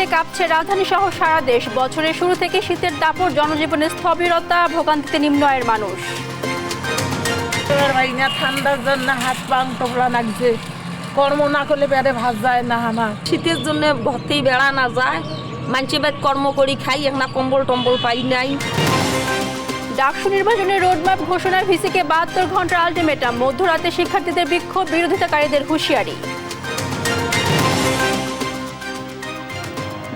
শীতে কাঁপছে রাজধানী সহ সারা দেশ। বছরের শুরু থেকে শীতের দাপট, জনজীবনে স্থবিরতা, ভোগান্তিতে নিম্ন আয়ের মানুষ। ঠান্ডার জন্য হাত পা তোলা লাগছে, কর্ম না করলে পেটে ভাত যায় না। আমার শীতের জন্য ভর্তি বেড়া না যায়, মানুষের বাদ কর্ম করি খাই, একটা কম্বল টম্বল পাই নাই। ডাকসু নির্বাচনের রোডম্যাপ ঘোষণার ভিসিকে 72 ঘন্টার আলটিমেটাম। মধ্যরাতে শিক্ষার্থীদের বিক্ষোভ, বিরোধিতাকারীদের হুঁশিয়ারি।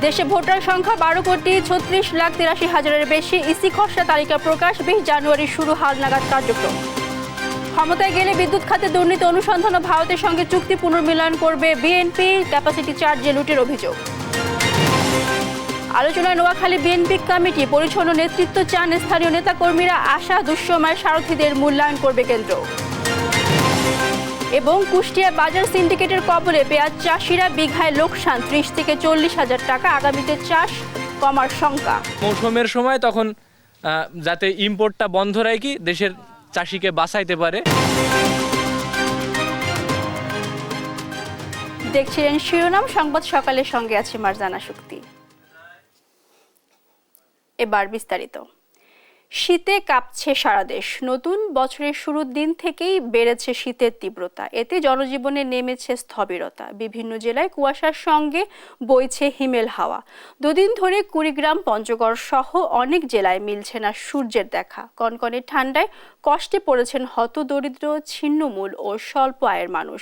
দেশে ভোটার সংখ্যা 12,36,83,000-এর বেশি। ইসি খসড়া তালিকা প্রকাশ। 20 জানুয়ারি শুরু হালনাগাদ কার্যক্রম। ক্ষমতায় গেলে বিদ্যুৎ খাতে দুর্নীতি অনুসন্ধান ও ভারতের সঙ্গে চুক্তি পুনর্মিলন করবে বিএনপি। ক্যাপাসিটি চার্জে লুটের অভিযোগ। আলোচনায় নোয়াখালী বিএনপি কমিটি। পরিচ্ছন্ন নেতৃত্ব চান স্থানীয় নেতাকর্মীরা। আশা, দুঃসময়ের সারথীদের মূল্যায়ন করবে কেন্দ্র। এবং কুষ্টিয়া বাজার সিন্ডিকেটের কবলে পেঁয়াজ চাষিরা। বিঘায় লোকসান, 30 থেকে 40 হাজার টাকা। আগামীতে চাষ কমার শঙ্কা। মৌসুমের সময় তখন যাতে ইম্পোর্টটা বন্ধ রাখি, দেশের চাষিকে বাঁচাইতে পারে। দেখছিলেন শিরোনাম সংবাদ সকালের, সঙ্গে আছে মারজানা শক্তি। এবার বিস্তারিত। শীতে কাঁপছে সারা দেশ। নতুন বছরের শুরুর দিন থেকেই বেড়েছে শীতের তীব্রতা। এতে জনজীবনে নেমেছে স্থবিরতা। বিভিন্ন জেলায় কুয়াশার সঙ্গে বইছে হিমেল হাওয়া। দুদিন ধরে কুড়িগ্রাম, পঞ্চগড় সহ অনেক জেলায় মিলছে না সূর্যের দেখা। কনকনে ঠান্ডায় কষ্টে পড়েছেন হতদরিদ্র, ছিন্নমূল ও স্বল্প আয়ের মানুষ।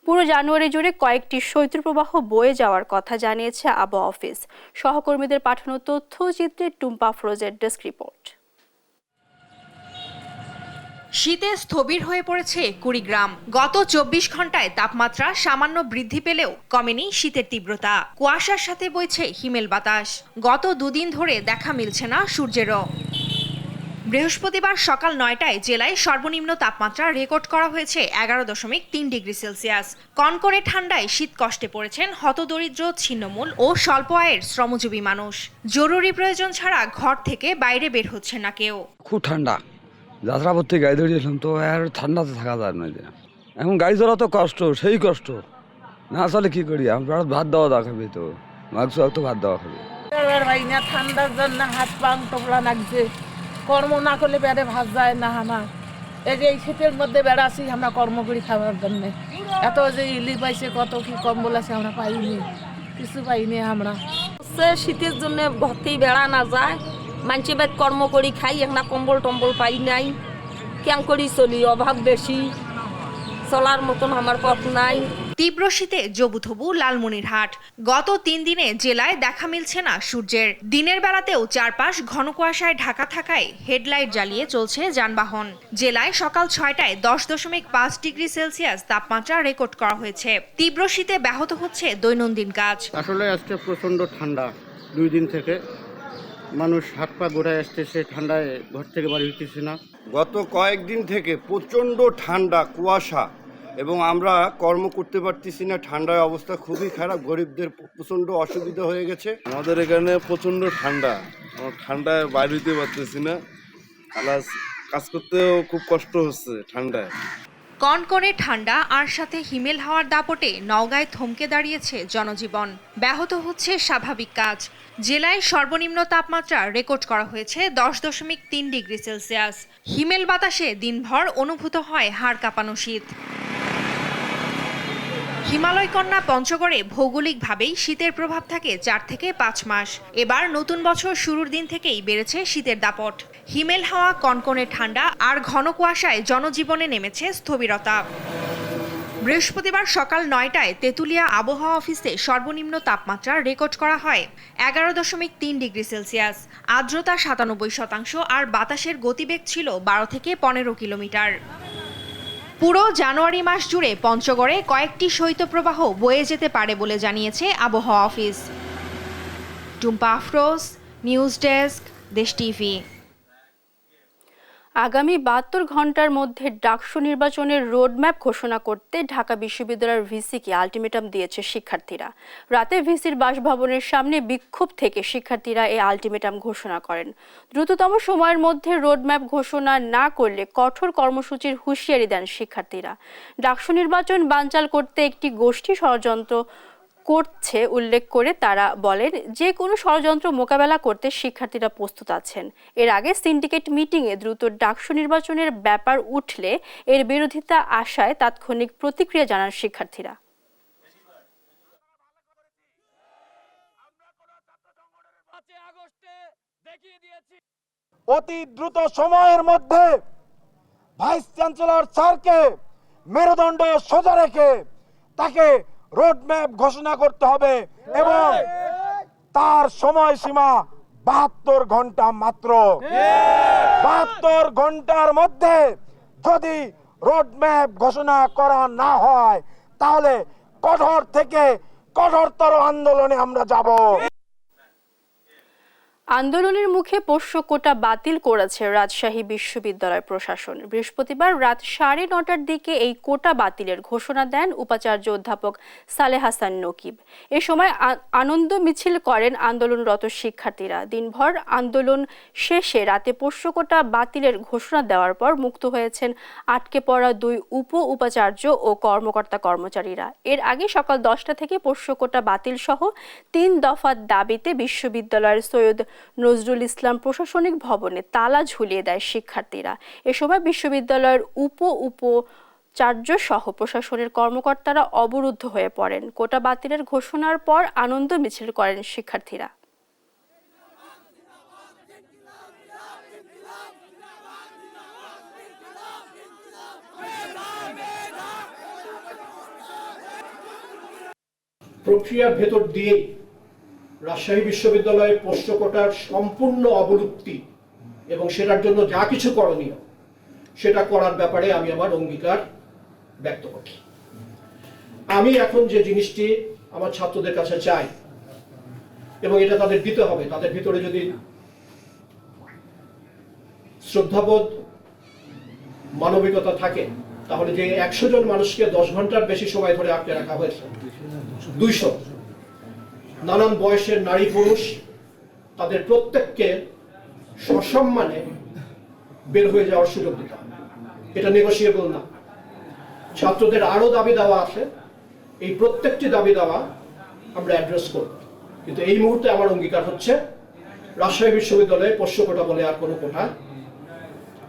পুরো জানুয়ারি জুড়ে কয়েকটি শৈত্যপ্রবাহ বয়ে যাওয়ার কথা জানিয়েছে আবহাওয়া অফিস। সহকর্মীদের পাঠানো তথ্যচিত্রে টুম্পা ফ্রোজের ডেস্ক রিপোর্ট। শীতে স্থবির হয়ে পড়েছে কুড়িগ্রাম। গত 24 ঘন্টায় তাপমাত্রা সামান্য বৃদ্ধি পেলেও কমেনি শীতের তীব্রতা। কুয়াশার সাথে বইছে হিমেল বাতাস। গত দুদিন ধরে দেখা মিলছে না সূর্যেরও। বৃহস্পতিবার সকাল 9টায় জেলায় সর্বনিম্ন তাপমাত্রা রেকর্ড করা হয়েছে 11.3 ডিগ্রি সেলসিয়াস। কনকনে ঠান্ডায় শীত কষ্টে পড়েছেন হতদরিদ্র, ছিন্নমূল ও স্বল্প আয়ের শ্রমজীবী মানুষ। জরুরি প্রয়োজন ছাড়া ঘর থেকে বাইরে বের হচ্ছে না কেউ। খুব ঠান্ডা, যাত্রাপথে গাড়ি ধরিয়েছিলাম তো আর ঠান্ডাতে থাকা যায় না। এখন গাড়ি চলা তো কষ্ট, সেই কষ্ট না চলে কি করি। আমরা ভাত দেওয়া খাবে, তো মাংস তো ভাত দেওয়া খাবে। ঠান্ডার জন্য হাত পা তোলা লাগছে, কর্ম না করলে পেটে ভাত যায় না। আমার এই যে এই শীতের মধ্যে বেড়াচ্ছি আমরা কর্ম করি খাবার জন্য। এত যে ইলি পাইছে, কত কি কম্বল আছে, আমরা পাইনি, কিছু পাইনি। আমরা শীতের জন্য ভর্তি বেড়া না যায়, মানুষের বাদ কর্ম করি খাই, একটা কম্বল টম্বল পাই নাই। কেন করি চলি, অভাব বেশি, চলার মতন আমার পথ নাই। তীব্র শীতে জবুথবু লালমনিরহাট। গত 3 দিনে জেলায় দেখা মিলছে না সূর্যের। দিনের বেলাতেও চারপাশ ঘন কুয়াশায় ঢাকা থাকায় হেডলাইট জ্বালিয়ে চলছে যানবাহন। জেলায় সকাল 6টায় 10.5 ডিগ্রি সেলসিয়াস তাপমাত্রা রেকর্ড করা হয়েছে। তীব্র শীতে ব্যাহত হচ্ছে দৈনন্দিন কাজ। আসলে আজকে প্রচণ্ড ঠান্ডা। 2 দিন থেকে মানুষ হাত পা গোড়ায় আসতেছে, ঠান্ডায় ঘর থেকে বাড়ি হইতেছে না। গত কয়েকদিন থেকে প্রচণ্ড ঠান্ডা, কুয়াশা, এবং আমরা কর্ম করতে পারতেছি না। ঠান্ডার অবস্থা খুবই খারাপ, গরিবদের প্রচণ্ড অসুবিধা হয়ে গেছে। আমাদের এখানে প্রচণ্ড ঠান্ডা, ঠান্ডায় বাইরে হইতে পারতেছি না, প্লাস কাজ করতেও খুব কষ্ট হচ্ছে ঠান্ডায়। কনকনে ঠান্ডা আর সাথে হিমেল হাওয়ার দাপটে নওগাঁয় থমকে দাঁড়িয়েছে জনজীবন। ব্যাহত হচ্ছে স্বাভাবিক কাজ। জেলায় সর্বনিম্ন তাপমাত্রা রেকর্ড করা হয়েছে 10.3 ডিগ্রি সেলসিয়াস। হিমেল বাতাসে দিনভর অনুভূত হয় হাড় কাঁপানো শীত। হিমালয় কন্যা পঞ্চগড়ে ভৌগোলিকভাবেই শীতের প্রভাব থাকে 4 থেকে 5 মাস। এবার নতুন বছর শুরুর দিন থেকেই বেড়েছে শীতের দাপট। হিমেল হাওয়া, কনকনে ঠান্ডা আর ঘন কুয়াশায় জনজীবনে নেমেছে স্থবিরতা। বৃহস্পতিবার সকাল 9টায় তেঁতুলিয়া আবহাওয়া অফিসে সর্বনিম্ন তাপমাত্রা রেকর্ড করা হয় 11.3 ডিগ্রি সেলসিয়াস। আর্দ্রতা 97% আর বাতাসের গতিবেগ ছিল 12 থেকে 15 কিলোমিটার। পুরো জানুয়ারি মাস জুড়ে পঞ্চগড়ে কয়েকটি শৈত্যপ্রবাহ বয়ে যেতে পারে বলে জানিয়েছে আবহাওয়া office. Tumpa Afroz, news desk, দেশ টিভি। আগামী 72 ঘন্টার মধ্যে ডাকসু নির্বাচনের রোডম্যাপ ঘোষণা করতে ঢাকা বিশ্ববিদ্যালয়ের ভিসিকে আলটিমেটাম দিয়েছে শিক্ষার্থীরা। রাতে ভিসির বাসভবনের সামনে বিক্ষোভ থেকে শিক্ষার্থীরা এই আলটিমেটাম ঘোষণা করেন। দ্রুততম সময়ের মধ্যে রোডম্যাপ ঘোষণা না করলে কঠোর কর্মসূচির হুঁশিয়ারি দেন শিক্ষার্থীরা। ডাকসু নির্বাচন বানচাল করতে একটি গোষ্ঠী ষড়যন্ত্র করছে উল্লেখ করে তারা বলেন যে কোনো ষড়যন্ত্র মোকাবেলা করতে শিক্ষার্থীরা প্রস্তুত আছেন। এর আগে সিন্ডিকেট মিটিংয়ে দ্রুত ডাকসু নির্বাচনের ব্যাপার উঠলে এর বিরোধিতা আশায় তাৎক্ষণিক প্রতিক্রিয়া জানান শিক্ষার্থীরা। অতি দ্রুত সময়ের মধ্যে ভাইস চ্যান্সেলর স্যারকে মেরুদণ্ড সোজা রেখে তাকে রোডম্যাপ ঘোষণা করতে হবে এবং তার সময়সীমা 72 ঘন্টা মাত্র। 72 ঘন্টার মধ্যে যদি রোডম্যাপ ঘোষণা করা না হয় তাহলে কঠোর থেকে কঠোরতর আন্দোলনে আমরা যাব। আন্দোলনের মুখে পোষ্য কোটা বাতিল করেছে রাজশাহী বিশ্ববিদ্যালয় প্রশাসন। বৃহস্পতিবার রাত 9:30টার দিকে এই কোটা বাতিলের ঘোষণা দেন উপাচার্য অধ্যাপক সালেহ হাসান নকিব। এ সময় আনন্দ মিছিল করেন আন্দোলনরত শিক্ষার্থীরা। দিনভর আন্দোলন শেষে রাতে পোষ্য কোটা বাতিলের ঘোষণা দেওয়ার পর মুক্ত হয়েছেন আটকে পড়া 2 উপাচার্য ও কর্মকর্তা কর্মচারীরা। এর আগে সকাল 10টা থেকে পোষ্য কোটা বাতিল সহ 3 দফার দাবিতে বিশ্ববিদ্যালয়ের সৈয়দ নজরুল ইসলাম প্রশাসনিক ভবনে তালা ঝুলিয়ে দেয় শিক্ষার্থীরা। এ সময় বিশ্ববিদ্যালয়ের উপাচার্য সহ প্রশাসনের কর্মকর্তারা অবরুদ্ধ হয়ে পড়েন। কোটা বাতিলের ঘোষণার পর আনন্দ মিছিল করেন শিক্ষার্থীরা। প্রক্রিয়ার ভেতর দিয়ে রাজশাহী বিশ্ববিদ্যালয়ের পোষ্য কোটার সম্পূর্ণ অবলুপ্তি এবং সেটার জন্য যা কিছু করণীয় সেটা করার ব্যাপারে আমি আমার অঙ্গীকার ব্যক্ত করছি। আমি এখন যে জিনিসটি আমার ছাত্রদের কাছে চাই এবং এটা তাদের দিতে হবে, তাদের ভিতরে যদি শ্রদ্ধাবোধ মানবিকতা থাকে তাহলে যে 100 জন মানুষকে 10 ঘন্টার বেশি সময় ধরে আটকে রাখা হয়েছে, 200 নানান বয়সের নারী পুরুষ, তাদের প্রত্যেককে সসম্মানে বের হয়ে যাওয়ার সুযোগ দিতে হবে। এটা নেগোশিয়েবল না। ছাত্রদের আরো দাবি দেওয়া আছে, এই প্রত্যেকটি দাবি দেওয়া আমরা অ্যাড্রেস করব, কিন্তু এই মুহূর্তে আমার অঙ্গীকার হচ্ছে রাজশাহী বিশ্ববিদ্যালয়ে পোষ্য কোটা বলে আর কোনো কোটা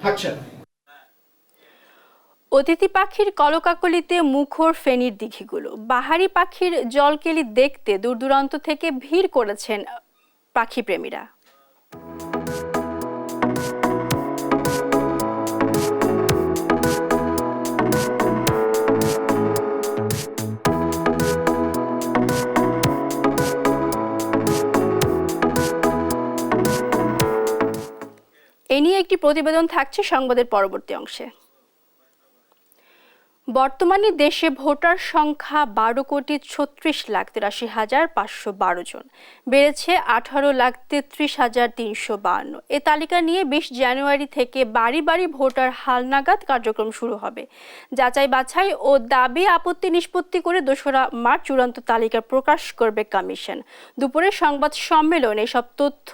থাকছে না। অতিথি পাখির কলকাকলিতে মুখর ফেনীর দিঘিগুলো। বাহারি পাখির জলকেলি দেখতে দূর দূরান্ত থেকে ভিড় করেছেন পাখিপ্রেমীরা। এ নিয়ে একটি প্রতিবেদন থাকছে সংবাদের পরবর্তী অংশে। বর্তমানে দেশে ভোটার সংখ্যা 12,36,83,512 জন, বেড়েছে 18,33,352। এ তালিকা নিয়ে 20 জানুয়ারি থেকে বাড়ি বাড়ি ভোটার হালনাগাদ কার্যক্রম শুরু হবে। যাচাই বাছাই ও দাবি আপত্তি নিষ্পত্তি করে 2রা মার্চ চূড়ান্ত তালিকা প্রকাশ করবে কমিশন। দুপুরে সংবাদ সম্মেলনে এসব তথ্য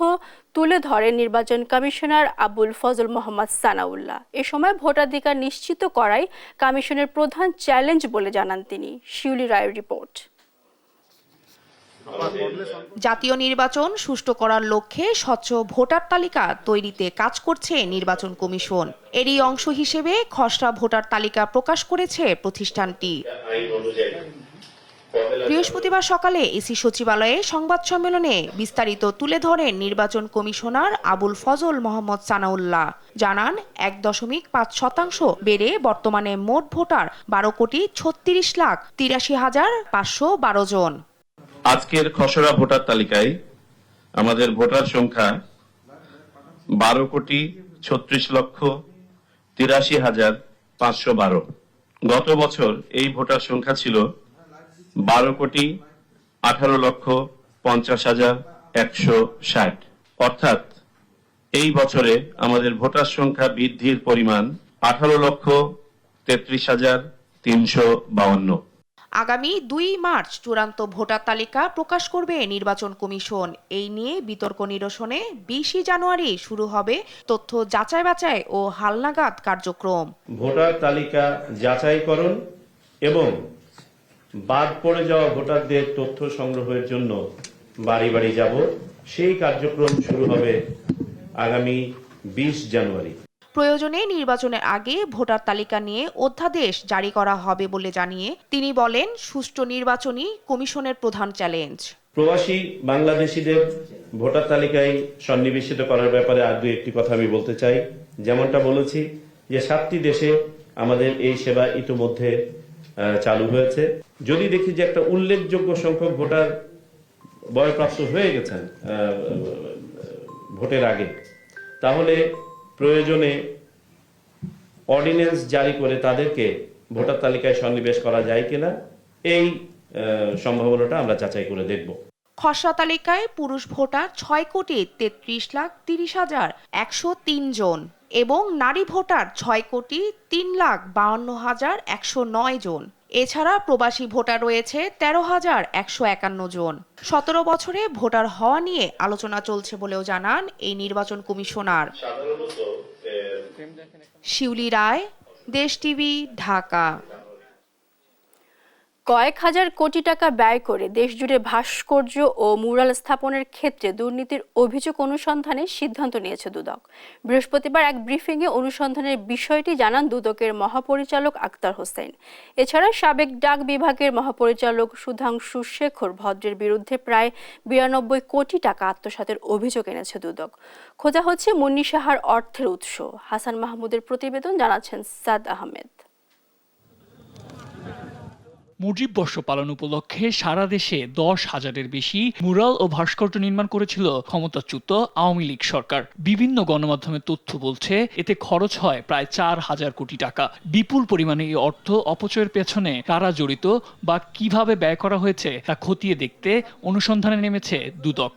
তুলে ধরেন নির্বাচন কমিশনার আবুল ফজল মোহাম্মদ সানাউল্লাহ। এ সময় ভোটাধিকার নিশ্চিত করাই কমিশনের প্রধান চ্যালেঞ্জ বলে জানান তিনি। শিউলি রায়ের রিপোর্ট। জাতীয় নির্বাচন সুষ্ঠু করার লক্ষ্যে স্বচ্ছ ভোটার তালিকা তৈরিতে কাজ করছে নির্বাচন কমিশন। এরই অংশ হিসেবে খসড়া ভোটার তালিকা প্রকাশ করেছে প্রতিষ্ঠানটি। বৃহস্পতিবার সকালে ইসি সচিবালয়ে সংবাদ সম্মেলনে বিস্তারিত তুলে ধরেন নির্বাচন কমিশনার আবুল ফজল মোহাম্মদ সানাউল্লাহ। জানান 1.5% বেড়ে বর্তমানে মোট ভোটার 12,36,83,512 জন। আজকের খসড়া ভোটার তালিকায় আমাদের ভোটার সংখ্যা 12,36,83,512। গত বছর এই ভোটার সংখ্যা ছিল 12,18,50,160। অর্থাৎ এই বছরে আমাদের ভোটার সংখ্যা বৃদ্ধির পরিমাণ 18,33,352। আগামী 2 মার্চ চূড়ান্ত ভোটার তালিকা প্রকাশ করবে নির্বাচন কমিশন। এই নিয়ে বিতর্ক নিরসনে 20 জানুয়ারি শুরু হবে তথ্য যাচাই বাছাই ও হালনাগাদ কার্যক্রম। ভোটার তালিকা যাচাইকরণ এবং বাদ পড়ে যাওয়া ভোটারদের তথ্য সংগ্রহের জন্য বাড়ি বাড়ি যাব। সেই কার্যক্রম শুরু হবে আগামী 20 জানুয়ারি। প্রয়োজনে নির্বাচনের আগে ভোটার তালিকা নিয়ে অধ্যাদেশ জারি করা হবে বলে জানিয়ে তিনি বলেন, সুষ্ঠু নির্বাচনই কমিশনের প্রধান চ্যালেঞ্জ। প্রবাসী বাংলাদেশিদের ভোটার তালিকায় সন্নিবেশিত করার ব্যাপারে আর দুই একটি কথা আমি বলতে চাই। যেমনটা বলেছি যে 7টি দেশে আমাদের এই সেবা ইতিমধ্যে চালু হয়েছে। যদি দেখি যে একটা উল্লেখযোগ্য সংখ্যক ভোটার বয়প্রাপ্ত হয়ে গেছেন ভোটের আগে, তাহলে প্রয়োজনে অর্ডিন্যান্স জারি করে তাদেরকে ভোটার তালিকায় সন্নিবেশ করা যায় কিনা এই সম্ভাবনাটা আমরা যাচাই করে দেখব। খসড়া তালিকায় পুরুষ ভোটার 6,30,30,103 জন এবং নারী ভোটার 6,03,52,109 জন। এছাড়া প্রবাসী ভোটার রয়েছে 13,151 জন। 17 বছরে ভোটার হওয়া নিয়ে আলোচনা চলছে বলেও জানান এই নির্বাচন কমিশনার। শিউলি রায়, দেশ টিভি, ঢাকা। কয়েক হাজার কোটি টাকা ব্যয় করে দেশজুড়ে ভাস্কর্য ও মুরাল স্থাপনের ক্ষেত্রে দুর্নীতির অভিযোগ অনুসন্ধানের সিদ্ধান্ত নিয়েছে দুদক। বৃহস্পতিবার এক ব্রিফিংয়ে অনুসন্ধানের বিষয়টি জানান দুদকের মহাপরিচালক আক্তার হোসেন। এছাড়া সাবেক ডাক বিভাগের মহাপরিচালক সুধাংশু শেখর ভদ্রের বিরুদ্ধে প্রায় 92 কোটি টাকা আত্মসাতের অভিযোগ এনেছে দুদক। খোঁজা হচ্ছে মুন্নি সাহার অর্থের উৎস। হাসান মাহমুদের প্রতিবেদন, জানাচ্ছেন সাদ আহমেদ। মুজিব বর্ষ পালন উপলক্ষে সারা দেশে 10,000-এর বেশি মুরাল ও ভাস্কর্য নির্মাণ করেছিল ক্ষমতাচ্যুত আওয়ামী লীগ সরকার। বিভিন্ন গণমাধ্যমের তথ্য বলছে এতে খরচ হয় প্রায় 4,000 কোটি টাকা। বিপুল পরিমাণে এই অর্থ অপচয়ের পেছনে কারা জড়িত বা কিভাবে ব্যয় করা হয়েছে তা খতিয়ে দেখতে অনুসন্ধানে নেমেছে দুদক।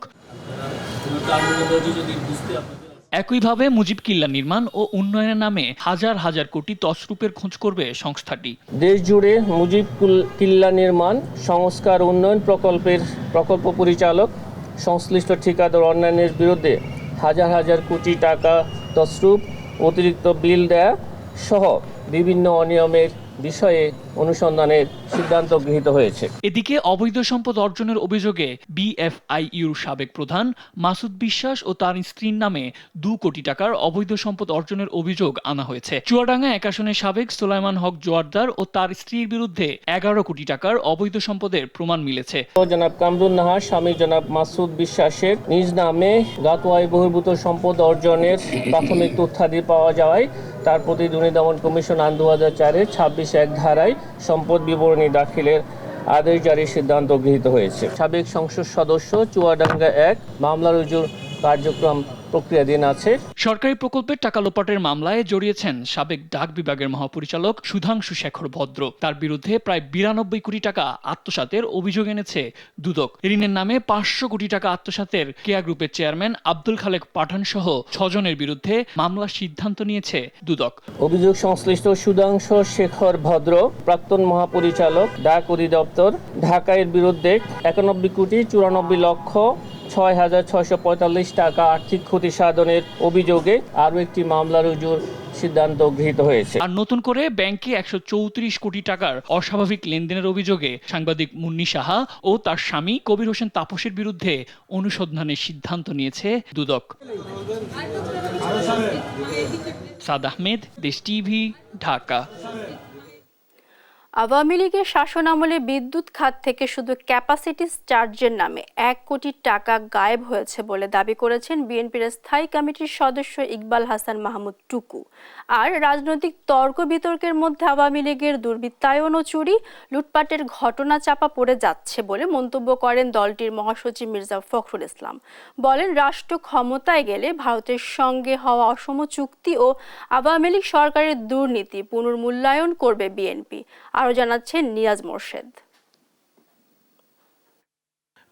একইভাবে মুজিব কিল্লা নির্মাণ ও উন্নয়নের নামে হাজার হাজার কোটি তছরূপের খোঁজ করবে সংস্থাটি। দেশ জুড়ে মুজিব কিল্লা নির্মাণ, সংস্কার, উন্নয়ন প্রকল্পের প্রকল্প পরিচালক, সংশ্লিষ্ট ঠিকাদার অন্যান্যের বিরুদ্ধে হাজার হাজার কোটি টাকা তছরূপ, অতিরিক্ত বিল দেয়া সহ বিভিন্ন অনিয়মের বিষয়ে অনুসন্ধানের সিদ্ধান্ত গৃহীত হয়েছে। এদিকে অবৈধ সম্পদ অর্জনের অভিযোগে বিএফআইইউর সাবেক প্রধান মাসুদ বিশ্বাস ও তার স্ত্রীর নামে 2 কোটি টাকার অবৈধ সম্পদ অর্জনের অভিযোগ আনা হয়েছে। চুয়াডাঙ্গা 1 আসনের সাবেক সোলাইমান হক জোয়ারদার ও তার স্ত্রীর বিরুদ্ধে 11 কোটি টাকার অবৈধ সম্পদের প্রমাণ মিলেছে। জনাব কামরুন নাহার স্বামী জনাব মাসুদ বিশ্বাসের নিজ নামে গাতোয়ায় বহির্ভূত সম্পদ অর্জনের প্রাথমিক তথ্যাদি পাওয়া যাওয়ায় তার প্রতি দুর্নীতি দমন কমিশন আইন 2004-এর 26(1) ধারায় সম্পদ বিবরণী দাখিলের আদেশ জারির সিদ্ধান্ত গৃহীত হয়েছে। সাবেক সংসদ সদস্য চুয়াডাঙ্গা 1 মামলা রুজুর কার্যক্রম প্রক্রিয়াধীন আছে। সরকারি প্রকল্পের টাকা লোপাটের মামলায় জড়িয়েছেন সাবেক ডাক বিভাগের মহাপরিচালক সুধাংশু শেখর ভদ্র। তার বিরুদ্ধে প্রায় 92 কোটি টাকা আত্মসাতের অভিযোগ এনেছে দুদক। ঋণের নামে 500 কোটি টাকা আত্মসাতের কেয়া গ্রুপের চেয়ারম্যান আব্দুল খালেক পাঠান সহ 6 জনের বিরুদ্ধে মামলার সিদ্ধান্ত নিয়েছে দুদক। অভিযোগ সংশ্লিষ্ট সুধাংশু শেখর ভদ্র, প্রাক্তন মহাপরিচালক ডাক অধিদপ্তর, ঢাকার বিরুদ্ধে 91,94,06,645 টাকা আর্থিক ক্ষতি সাধনের অভিযোগে আরও একটি মামলা রুজুর সিদ্ধান্ত গৃহীত হয়েছে। আর নতুন করে ব্যাংকে 134 কোটি টাকার অস্বাভাবিক লেনদেনের অভিযোগে সাংবাদিক মুন্নি সাহা ও তার স্বামী কবির হোসেন তাপসের বিরুদ্ধে অনুসন্ধানের সিদ্ধান্ত নিয়েছে দুদক। সাদ আহমেদ, দেশ টিভি, ঢাকা। আওয়ামী লীগের শাসনামলে বিদ্যুৎ খাত থেকে শুধু ক্যাপাসিটি চার্জের নামে 1 কোটি টাকা গায়েব হয়েছে বলে দাবি করেছেন বিএনপির স্থায়ী কমিটির সদস্য ইকবাল হাসান মাহমুদ টুকু। আর রাজনৈতিক তর্ক বিতর্কের মধ্যে আওয়ামী লীগের দুর্বৃত্তায়ন ও চুরি লুটপাটের ঘটনা চাপা পড়ে যাচ্ছে বলে মন্তব্য করেন দলটির মহাসচিব মির্জা ফখরুল ইসলাম। বলেন, রাষ্ট্র ক্ষমতায় গেলে ভারতের সঙ্গে হওয়া অসম চুক্তি ও আওয়ামী লীগ সরকারের দুর্নীতি পুনর্মূল্যায়ন করবে বিএনপি। আরও জানাচ্ছেন নিয়াজ মোর্শেদ।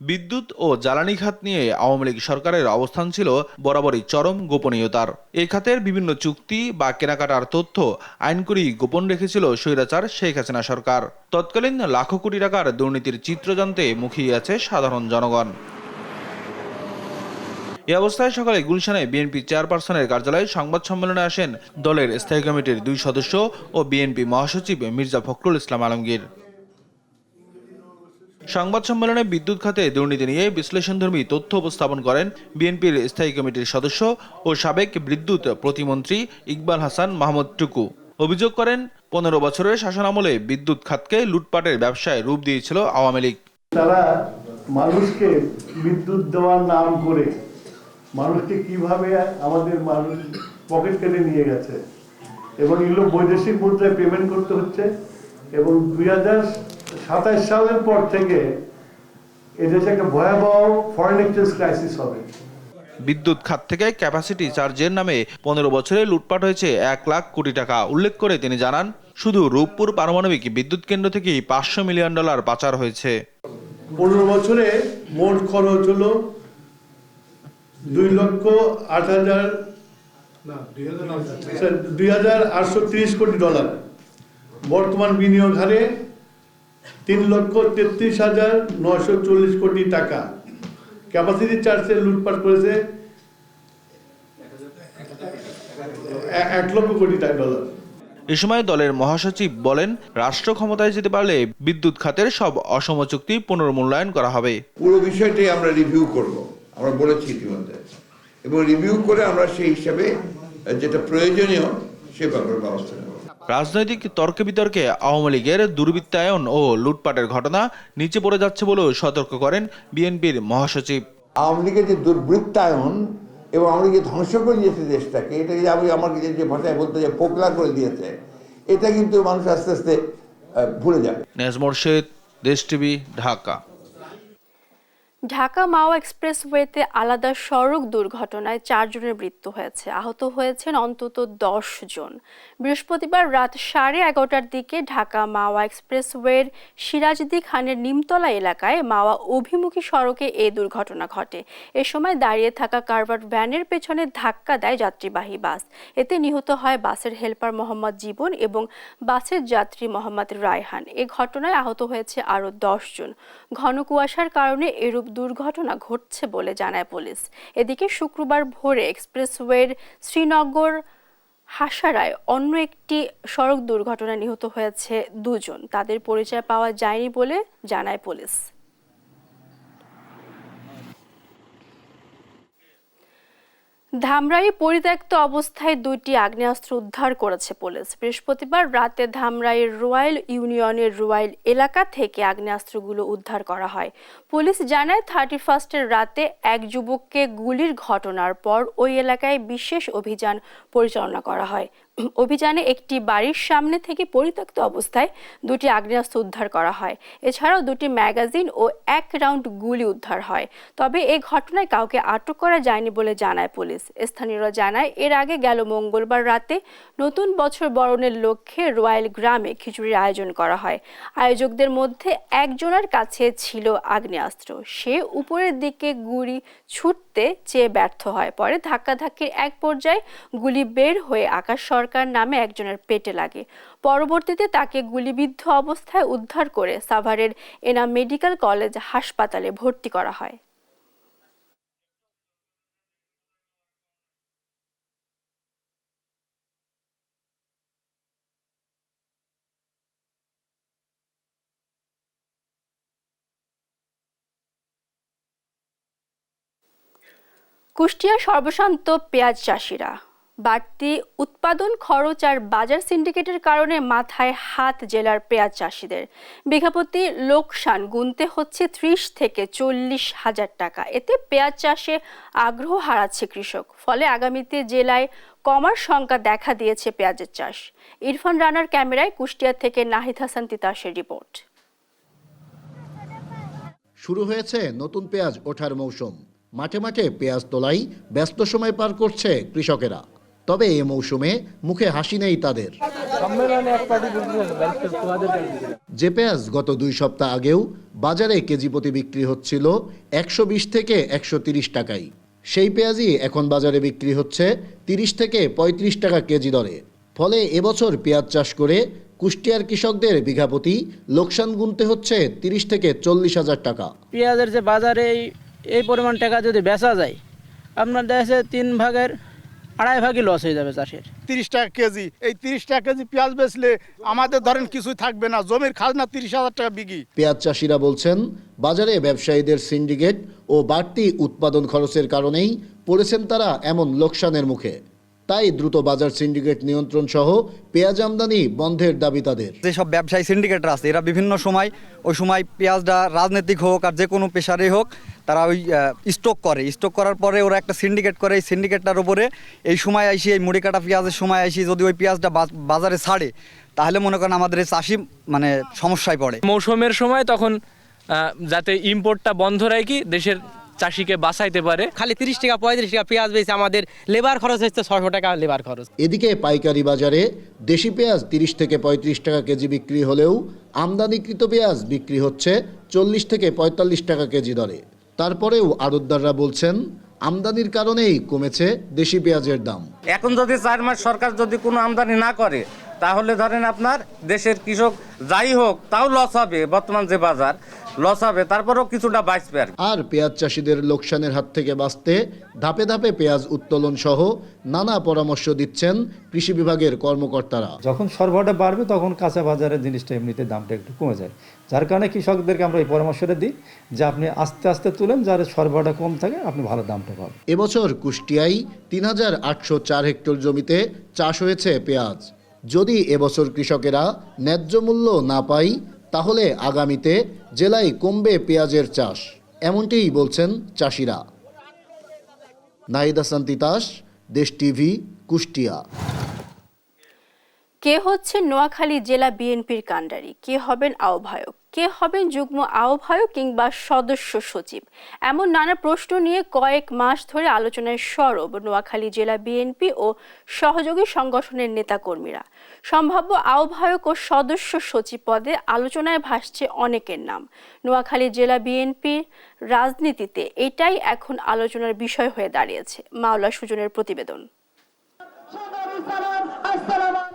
বিদ্যুৎ ও জ্বালানি খাত নিয়ে আওয়ামী লীগ সরকারের অবস্থান ছিল বরাবরই চরম গোপনীয়তার। এই খাতের বিভিন্ন চুক্তি বা কেনাকাটার তথ্য আইন করেই গোপন রেখেছিল স্বৈরাচার শেখ হাসিনা সরকার। তৎকালীন লাখো কোটি টাকার দুর্নীতির চিত্র জানতে মুখিয়ে আছে সাধারণ জনগণ। এই অবস্থায় সকালে গুলশানে বিএনপি চেয়ারপারসনের কার্যালয়ে সংবাদ সম্মেলনে আসেন দলের স্থায়ী কমিটির 2 সদস্য ও বিএনপি মহাসচিব মির্জা ফখরুল ইসলাম আলমগীর। সংবাদ সম্মেলনে বিদ্যুৎ খাতে দুর্নীতি নিয়ে বিশ্লেষণধর্মী তথ্য উপস্থাপন করেন বিএনপির স্থায়ী কমিটির সদস্য ও সাবেক বিদ্যুৎ প্রতিমন্ত্রী ইকবাল হাসান মাহমুদ টুকু। অভিযোগ করেন 15 বছরের শাসনামলে বিদ্যুৎ খাতকে লুটপাটের ব্যবসায় রূপ দিয়েছিল আওয়ামী লীগ। তারা মানুষকে বিদ্যুৎ দেওয়ার নাম করে মানুষকে কিভাবে আমাদের মানুষ পকেট কেটে নিয়ে গেছে এবং এগুলো বৈদেশিক মুদ্রায় পেমেন্ট করতে হচ্ছে এবং 2027 সালের পর থেকে এদেশে একটা ভয়াবহ ফরেন এক্সচেঞ্জ ক্রাইসিস হবে। বিদ্যুৎ খাত থেকে ক্যাপাসিটি চার্জের নামে 15 বছরে লুটপাট হয়েছে 1 লাখ কোটি টাকা উল্লেখ করে তিনি জানান, শুধু রূপপুর পারমাণবিক বিদ্যুৎ কেন্দ্র থেকেই $500 মিলিয়ন পাচার হয়েছে। 15 বছরে মোট খরচ হলো 2,0830 কোটি ডলার। বর্তমান বিনিয়োগ হারে 3,33,940 কোটি টাকা। ক্যাপাসিটি চার্জে লুটপাট করেছে 1 লক্ষ কোটি ডলার। এ সময় দলের মহাসচিব বলেন, রাষ্ট্র ক্ষমতায় যেতে পারলে বিদ্যুৎ খাতের সব অসম চুক্তি পুনর্মূল্যায়ন করা হবে। পুরো বিষয়টি আমরা রিভিউ করব, আমরা বলেছি ইতিমধ্যে, এবং রিভিউ করে আমরা সেই হিসাবে যেটা প্রয়োজনীয় সে ব্যাপারে ব্যবস্থা নেব। রাজনৈতিক তর্কে বিতর্কে আওয়ামী লীগের দুর্বৃত্তায়ন ও লুটপাটের ঘটনা নিচে পড়ে যাচ্ছে বলেও সতর্ক করেন বিএনপির মহাসচিব। আওয়ামী লীগের যে দুর্বৃত্তায়ন এবং আওয়ামী লীগের ধ্বংস করে দিয়েছে দেশটাকে, এটাকে আমাকে যে ভাষায় বলতে যে পোকলা করে দিয়েছে, এটা কিন্তু মানুষ আস্তে আস্তে ভুলে যাবে। নেজ মোরশেদ, দেশ টিভি, ঢাকা। ঢাকা মাওয়া এক্সপ্রেসওয়েতে আলাদা সড়ক দুর্ঘটনায় 4 জনের মৃত্যু হয়েছে, আহত হয়েছেন অন্তত 10 জন। বৃহস্পতিবার রাত 11:30টার দিকে ঢাকা মাওয়া এক্সপ্রেসওয়ের সিরাজদি খানের নিমতলা এলাকায় মাওয়া অভিমুখী সড়কে এই দুর্ঘটনা ঘটে। এ সময় দাঁড়িয়ে থাকা কারভার ভ্যানের পেছনে ধাক্কা দেয় যাত্রীবাহী বাস। এতে নিহত হয় বাসের হেলপার মোহাম্মদ জীবন এবং বাসের যাত্রী মোহাম্মদ রায়হান। এ ঘটনায় আহত হয়েছে আরও 10 জন। ঘন কুয়াশার কারণে এরূপ দুর্ঘটনা ঘটছে বলে জানায় পুলিশ। এদিকে শুক্রবার ভোরে এক্সপ্রেসওয়ের শ্রীনগর হাসারায় অন্য একটি সড়ক দুর্ঘটনায় নিহত হয়েছে 2 জন। তাদের পরিচয় পাওয়া যায়নি বলে জানায় পুলিশ। ধামরাই পরিত্যক্ত অবস্থায় 2টি আগ্নেয়াস্ত্র উদ্ধার করেছে পুলিশ। বৃহস্পতিবার রাতে ধামরাইয়ের রয়্যাল ইউনিয়নের রয়্যাল এলাকা থেকে আগ্নেয়াস্ত্রগুলো উদ্ধার করা হয়। পুলিশ জানায় 31 রাতে এক যুবককে গুলির ঘটনার পর ওই এলাকায় বিশেষ অভিযান পরিচালনা করা হয়। অভিযানে একটি বাড়ির সামনে থেকে পরিত্যক্ত অবস্থায় 2টি আগ্নেয়াস্ত্র উদ্ধার করা হয়। এছাড়াও 2টি ম্যাগাজিন ও 1 রাউন্ড গুলি উদ্ধার হয়। তবে এই ঘটনায় কাউকে আটক করা যায়নি বলে জানায় পুলিশ। স্থানীয়রা জানায়, এর আগে গেল মঙ্গলবার রাতে নতুন বছর বরণের লক্ষ্যে রয়্যাল গ্রামে খিচুড়ির আয়োজন করা হয়। আয়োজকদের মধ্যে একজনের কাছে ছিল আগ্নেয়াস্ত্র। সে উপরের দিকে গুলি ছুটতে চেয়ে ব্যর্থ হয়। পরে ধাক্কাধাক্কির এক পর্যায়ে গুলি বের হয়ে আকাশ সরকার নামে একজনের পেটে লাগে। পরবর্তীতে তাকে গুলিবিদ্ধ অবস্থায় উদ্ধার করে সাভারের এনাম মেডিকেল কলেজ হাসপাতালে ভর্তি করা হয়। কুষ্টিয়া সর্বশান্ত পেঁয়াজ চাষিরা বাড়তি উৎপাদন খরচ আর বাজার সিন্ডিকেটের কারণে মাথায় হাত জেলার পেঁয়াজ চাষিদের। বিঘাপ্রতি লোকসান গুনতে হচ্ছে 30 থেকে 40 হাজার টাকা। এতে পেঁয়াজ চাষে আগ্রহ হারাচ্ছে কৃষক। ফলে আগামীতে জেলায় কমার সংখ্যা দেখা দিয়েছে পেঁয়াজের চাষ। ইরফান রানার ক্যামেরায় কুষ্টিয়া থেকে নাহিদ হাসান তিতাসের রিপোর্ট। শুরু হয়েছে নতুন পেঁয়াজ ওঠার মৌসুম। মাঠে মাঠে পেঁয়াজ তোলাই ব্যস্ত সময় পার করছে কৃষকেরা। তবে এই মৌসুমে মুখে হাসি নেই তাদের। যে পেঁয়াজ গত 2 সপ্তাহ আগেও বাজারে কেজি প্রতি বিক্রি হচ্ছিল 120 থেকে 130 টাকায়, সেই পেঁয়াজই এখন বাজারে বিক্রি হচ্ছে 30 থেকে 35 টাকা কেজি দরে। ফলে এবছর পেঁয়াজ চাষ করে কুষ্টিয়ার কৃষকদের বিঘাপ্রতি লোকসান গুনতে হচ্ছে 30 থেকে 40 হাজার টাকা। পেঁয়াজের যে বাজারে এই পরিমাণ টাকা যদি বেচা যায়, আপনার দেশে 3 ভাগের আড়াই ভাগই লস হয়ে যাবে চাষের। 30 টাকা কেজি, এই 30 টাকা কেজি পেঁয়াজ বেচলে আমাদের ধরেন কিছুই থাকবে না, জমির খাজনা 30,000 টাকা বিঘি। পেঁয়াজ চাষিরা বলছেন বাজারে ব্যবসায়ীদের সিন্ডিকেট ও বাড়তি উৎপাদন খরচের কারণেই পড়েছেন তারা এমন লোকসানের মুখে। তাই দ্রুত বাজার সিন্ডিকেট নিয়ন্ত্রণ সহ পেঁয়াজ আমদানি বন্ধের দাবি তাদের। যেসব ব্যবসায়ী সিন্ডিকেটরা আছে এরা বিভিন্ন সময় ওই সময় পেঁয়াজটা রাজনৈতিক হোক আর যে কোনো পেশারই হোক তারা ওই স্টক করার পরে ওরা একটা সিন্ডিকেট করে। এই সিন্ডিকেটটার উপরে এই সময় আইসি এই মুড়ি কাটা পেঁয়াজের সময় আইসি যদি ওই পেঁয়াজটা বাজারে ছাড়ে তাহলে মনে করেন আমাদের এই চাষি মানে সমস্যায় পড়ে। মৌসুমের সময় তখন যাতে ইম্পোর্টটা বন্ধ রাখি দেশের চাষিকে বাঁচাইতে পারে। খালি 30 টাকা 35 টাকা পেঁয়াজ বেচে আমাদের লেবার খরচ হচ্ছে 600 টাকা লেবার খরচ। এদিকে পাইকারি বাজারে দেশি পেঁয়াজ 30 থেকে 35 টাকা কেজি বিক্রি হলেও আমদানিকৃত পেঁয়াজ বিক্রি হচ্ছে 40 থেকে 45 টাকা কেজি দরে। তারপরেও আড়তদাররা বলছেন আমদানির কারণেই কমেছে দেশি পেঁয়াজের দাম। এখন যদি 4 মাস সরকার যদি কোনো আমদানি না করে তাহলে ধরেন আপনার দেশের কৃষক যাই হোক তাও লস হবে, বর্তমান যে বাজার লস হবে, তারপরেও কিছুটা বাঁচবে। আর পেঁয়াজ চাষিদের লোকসানের হাত থেকে বাঁচতে ধাপে ধাপে পেঁয়াজ উত্তোলন সহ নানা পরামর্শ দিচ্ছেন কৃষি বিভাগের কর্মকর্তারা। যখন সরবরাহটা বাড়বে তখন কাঁচা বাজারের জিনিসটা এমনিতে দামটা একটু কমে যায়, যার কারণে কৃষকদেরকে আমরা এই পরামর্শটা দিই যে আপনি আস্তে আস্তে তুলেন, যার সরবরাহটা কম থাকে আপনি ভালো দামটা পাবেন। এবছর কুষ্টিয়ায় ৩,৮০৪ হেক্টর জমিতে চাষ হয়েছে পেঁয়াজ। যদি এবছর কৃষকেরা ন্যায্য মূল্য না পায় তাহলে আগামীতে জেলায় কমবে পেঁয়াজের চাষ, এমনটিই বলছেন চাষিরা। নাহিদ হাসান তিতাস, দেশ টিভি, কুষ্টিয়া। কে হচ্ছে নোয়াখালী জেলা বিএনপির কাণ্ডারি, কে হবেন আহ্বায়ক, কে হবেন যুগ্ম আহ্বায়ক কিংবা সদস্য সচিব, এমন নানা প্রশ্ন নিয়ে কয়েক মাস ধরে আলোচনায় সরব নোয়াখালী জেলা বিএনপি ও সহযোগী সংগঠনের নেতাকর্মীরা। সম্ভাব্য আহ্বায়ক ও সদস্য সচিব পদে আলোচনায় ভাসছে অনেকের নাম। নোয়াখালী জেলা বিএনপির রাজনীতিতে এটাই এখন আলোচনার বিষয় হয়ে দাঁড়িয়েছে। মাওলা সুজনের প্রতিবেদন।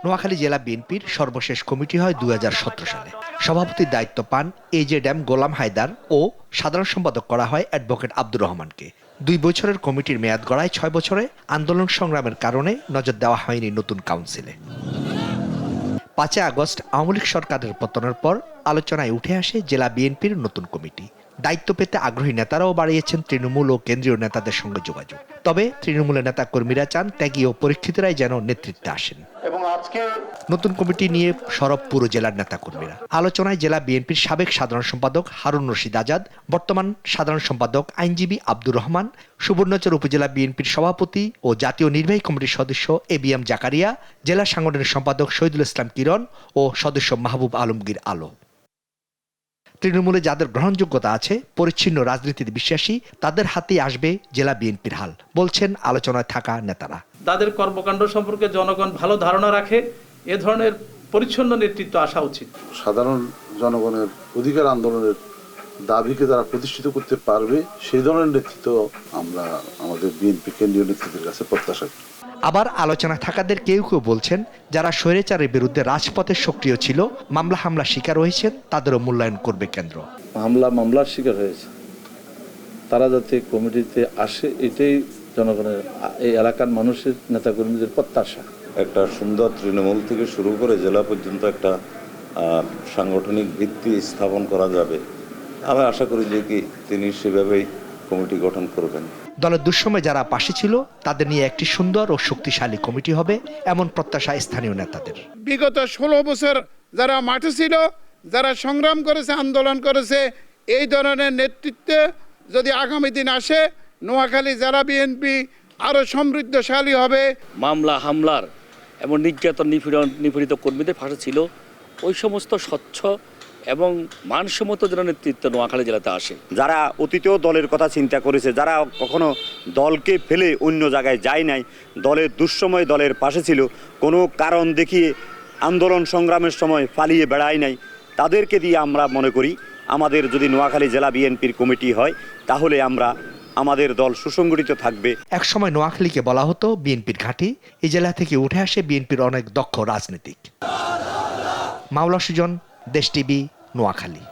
নোয়াখালী জেলা বিএনপির সর্বশেষ কমিটি হয় 2017 সালে। সভাপতির দায়িত্ব পান AJM গোলাম হায়দার ও সাধারণ সম্পাদক করা হয় অ্যাডভোকেট আব্দুর রহমানকে। 2 বছরের কমিটির মেয়াদ গড়ায় 6 বছরে। আন্দোলন সংগ্রামের কারণে নজর দেওয়া হয়নি নতুন কাউন্সিলে। 5 আগস্ট আওয়ামী লীগ সরকারের পতনের পর আলোচনায় উঠে আসে জেলা বিএনপির নতুন কমিটি। দায়িত্ব পেতে আগ্রহী নেতারাও বাড়িয়েছেন তৃণমূল ও কেন্দ্রীয় নেতাদের সঙ্গে যোগাযোগ। তবে তৃণমূলের নেতা কর্মীরা চান ত্যাগী ও পরীক্ষিতরাই যেন নেতৃত্বে আসেন। নতুন কমিটি নিয়ে সরব পুরো জেলার নেতা কর্মীরা। আলোচনায় জেলা বিএনপির সাবেক সাধারণ সম্পাদক হারুন রশিদ আজাদ, বর্তমান সাধারণ সম্পাদক আইনজীবী আব্দুর রহমান, সুবর্ণচর উপজেলা বিএনপির সভাপতি ও জাতীয় নির্বাহী কমিটির সদস্য ABM জাকারিয়া, জেলা সাংগঠনিক সম্পাদক শহীদুল ইসলাম কিরণ ও সদস্য মাহবুব আলমগীর আলো। তৃণমূলে যাদের গ্রহণযোগ্যতা আছে, পরিচ্ছন্ন রাজনীতিতে বিশ্বাসী, তাদের হাতেই আসবে জেলা বিএনপির হাল, বলছেন আলোচনায় থাকা নেতারা। তাদের কর্মকাণ্ড সম্পর্কে জনগণ ভালো ধারণা রাখে, এ ধরনের পরিচ্ছন্ন নেতৃত্ব আসা উচিত। সাধারণ জনগণের অধিকার আন্দোলনের দাবিকে যারা প্রতিষ্ঠিত করতে পারবে সেই ধরনের নেতৃত্ব আমরা আমাদের বিএনপি কেন্দ্রীয় নেতৃত্বের কাছে প্রত্যাশা করি। আবার আলোচনায় থাকাদের কেউ কেউ বলছেন যারা স্বৈরাচারের বিরুদ্ধে রাজপথে সক্রিয় ছিল, হামলা শিকার হয়েছেন, তাদেরও মূল্যায়ন করবে কেন্দ্র। মামলার শিকার হয়েছে তারা যাতে কমিটিতে আসে, এটাই জনগণের এই এলাকার মানুষের নেতাকর্মীদের প্রত্যাশা। একটা সুন্দর তৃণমূল থেকে শুরু করে জেলা পর্যন্ত একটা সাংগঠনিক ভিত্তি স্থাপন করা যাবে। আমি আশা করি যে কি তিনি সেভাবেই কমিটি গঠন করবেন। দলের দুঃসময় যারা পাশে ছিল তাদের নিয়ে একটি সুন্দর ও শক্তিশালী কমিটি হবে, এমন প্রত্যাশা স্থানীয় নেতাদের। বিগত 16 বছর যারা মাঠে ছিল, যারা সংগ্রাম করেছে, আন্দোলন করেছে, এই ধরনের নেতৃত্বে যদি আগামী দিন আসে, নোয়াখালী জেলা বিএনপি আরো সমৃদ্ধশালী হবে। মামলা হামলার এবং নির্যাতন নিপীড়িত কর্মীদের পাশে ছিল ওই সমস্ত স্বচ্ছ এবং মানসম্মত যেন নেতৃত্ব নোয়াখালী জেলাতে আসে। যারা অতীতেও দলের কথা চিন্তা করেছে, যারা কখনো দলকে ফেলে অন্য জায়গায় যায় নাই, দলের দুঃসময় দলের পাশে ছিল, কোনো কারণ দেখিয়ে আন্দোলন সংগ্রামের সময় পালিয়ে বেড়ায় নাই, তাদেরকে দিয়ে আমরা মনে করি আমাদের যদি নোয়াখালী জেলা বিএনপির কমিটি হয় তাহলে আমাদের দল সুসংগঠিত থাকবে। একসময় নোয়াখালীকে বলা হতো বিএনপির ঘাঁটি। এই জেলা থেকে উঠে আসে বিএনপির অনেক দক্ষ রাজনীতিক। মাওলা সুজন, দেশ টিভি, নোয়াখালী।